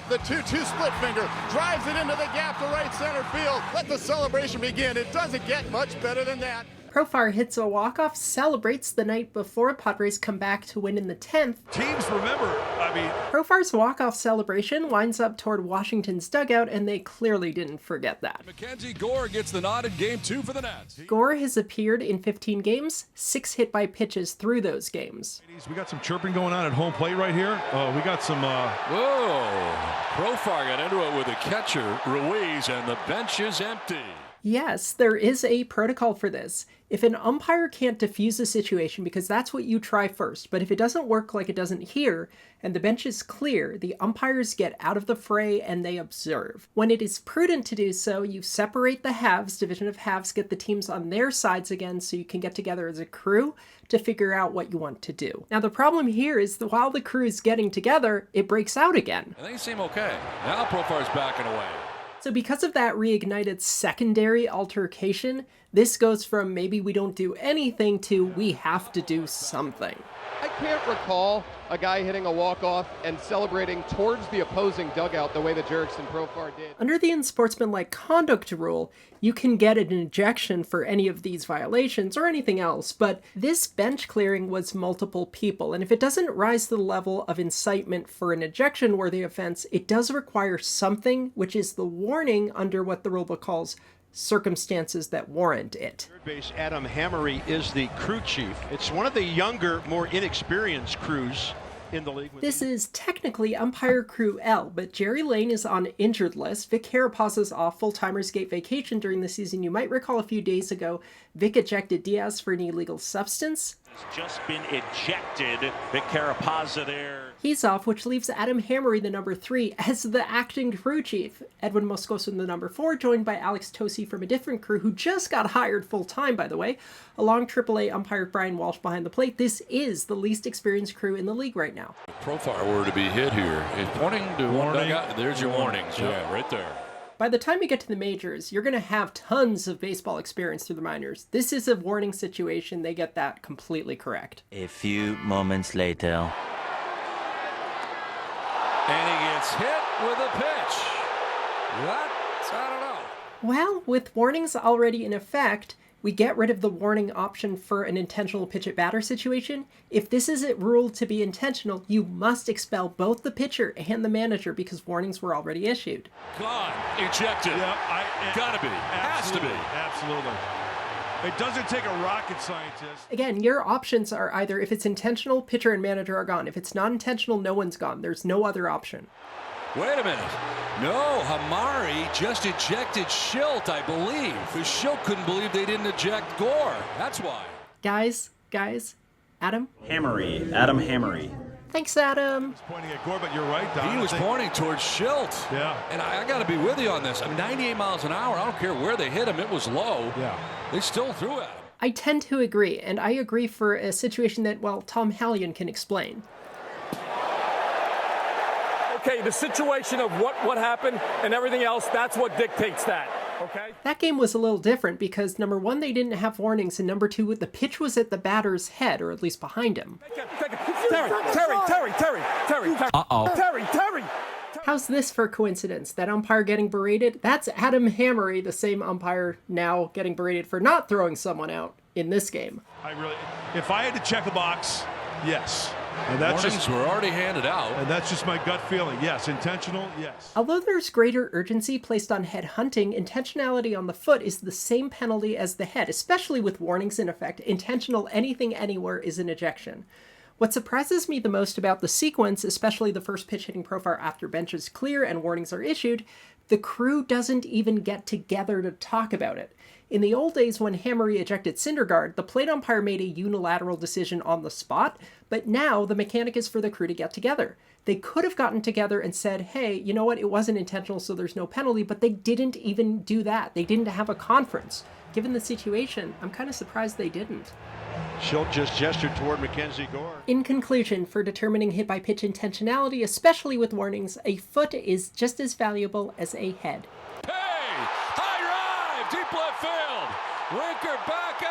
the 2-2 split finger, drives it into the gap to right center field. Let the celebration begin. It doesn't get much better than that. Profar hits a walk-off, celebrates the night before Padres come back to win in the 10th. Teams remember, Profar's walk-off celebration winds up toward Washington's dugout, and they clearly didn't forget that. Mackenzie Gore gets the nod in Game 2 for the Nats. Gore has appeared in 15 games, 6 hit by pitches through those games. We got some chirping going on at home plate right here. We got some... Whoa! Profar got into it with a catcher, Ruiz, and the bench is empty. Yes, there is a protocol for this. If an umpire can't defuse a situation, because that's what you try first, but if it doesn't work like it doesn't here, and the bench is clear, the umpires get out of the fray and they observe. When it is prudent to do so, you separate the halves, division of halves, get the teams on their sides again so you can get together as a crew to figure out what you want to do. Now the problem here is that while the crew is getting together, it breaks out again. And they seem okay. Now Profar's backing away. So because of that reignited secondary altercation, this goes from maybe we don't do anything to we have to do something. I can't recall a guy hitting a walk-off and celebrating towards the opposing dugout the way that Jurickson Profar did. Under the unsportsmanlike conduct rule, you can get an ejection for any of these violations or anything else, but this bench clearing was multiple people, and if it doesn't rise to the level of incitement for an ejection-worthy offense, it does require something, which is the warning under what the rulebook calls circumstances that warrant it. Third base Adam Hamari is the crew chief. It's one of the younger, more inexperienced crews in the league. This is technically umpire crew L, but Jerry Lane is on injured list. Vic Carapaza's off full-timers gate vacation during the season. You might recall a few days ago, Vic ejected Diaz for an illegal substance. He's just been ejected. Vic Carapaza there. He's off, which leaves Adam Hamari, the number 3, as the acting crew chief. Edwin Moscoso, the number 4, joined by Alex Tosi from a different crew who just got hired full-time, by the way, along AAA umpire Brian Walsh behind the plate. This is the least experienced crew in the league right now. If Profar were to be hit here, it's pointing to one dugout. There's your warnings. Yeah, right there. By the time you get to the majors, you're going to have tons of baseball experience through the minors. This is a warning situation. They get that completely correct. A few moments later. And he gets hit with a pitch. What? I don't know. Well, with warnings already in effect, we get rid of the warning option for an intentional pitch at batter situation. If this isn't ruled to be intentional, you must expel both the pitcher and the manager because warnings were already issued. Gone. Ejected. Yeah, Gotta be. Has to be. Absolutely. It doesn't take a rocket scientist. Again, your options are either if it's intentional, pitcher and manager are gone. If it's not intentional, no one's gone. There's no other option. Wait a minute. No, Hamari just ejected Shildt, I believe. Because Shildt couldn't believe they didn't eject Gore. That's why. Guys, Adam? Hamari, Adam Hamari. Thanks, Adam. He's pointing at Gore, but you're right, Don. He was pointing towards Shildt. Yeah. And I got to be with you on this. I mean, 98 miles an hour. I don't care where they hit him. It was low. Yeah. They still threw at him. I tend to agree, and I agree for a situation that, well, Tom Hallion can explain. Okay, the situation of what happened and everything else, that's what dictates that, okay? That game was a little different because, number 1, they didn't have warnings, and number 2, the pitch was at the batter's head, or at least behind him. Terry. Uh-oh. Terry. How's this for coincidence? That umpire getting berated? That's Adam Hamari, the same umpire now getting berated for not throwing someone out in this game. If I had to check a box, yes. And that's Warnings were already handed out. And that's just my gut feeling. Yes, intentional, yes. Although there's greater urgency placed on head hunting, intentionality on the foot is the same penalty as the head, especially with warnings in effect. Intentional anything anywhere is an ejection. What surprises me the most about the sequence, especially the first pitch hitting Profar after bench is clear and warnings are issued, the crew doesn't even get together to talk about it. In the old days when Hamari ejected Syndergaard, the plate umpire made a unilateral decision on the spot, but now the mechanic is for the crew to get together. They could have gotten together and said, hey, you know what, it wasn't intentional, so there's no penalty, but they didn't even do that. They didn't have a conference. Given the situation, I'm kind of surprised they didn't. Shildt just gestured toward Mackenzie Gore. In conclusion, for determining hit-by-pitch intentionality, especially with warnings, a foot is just as valuable as a head. Hey! High drive! Deep left field! Winker back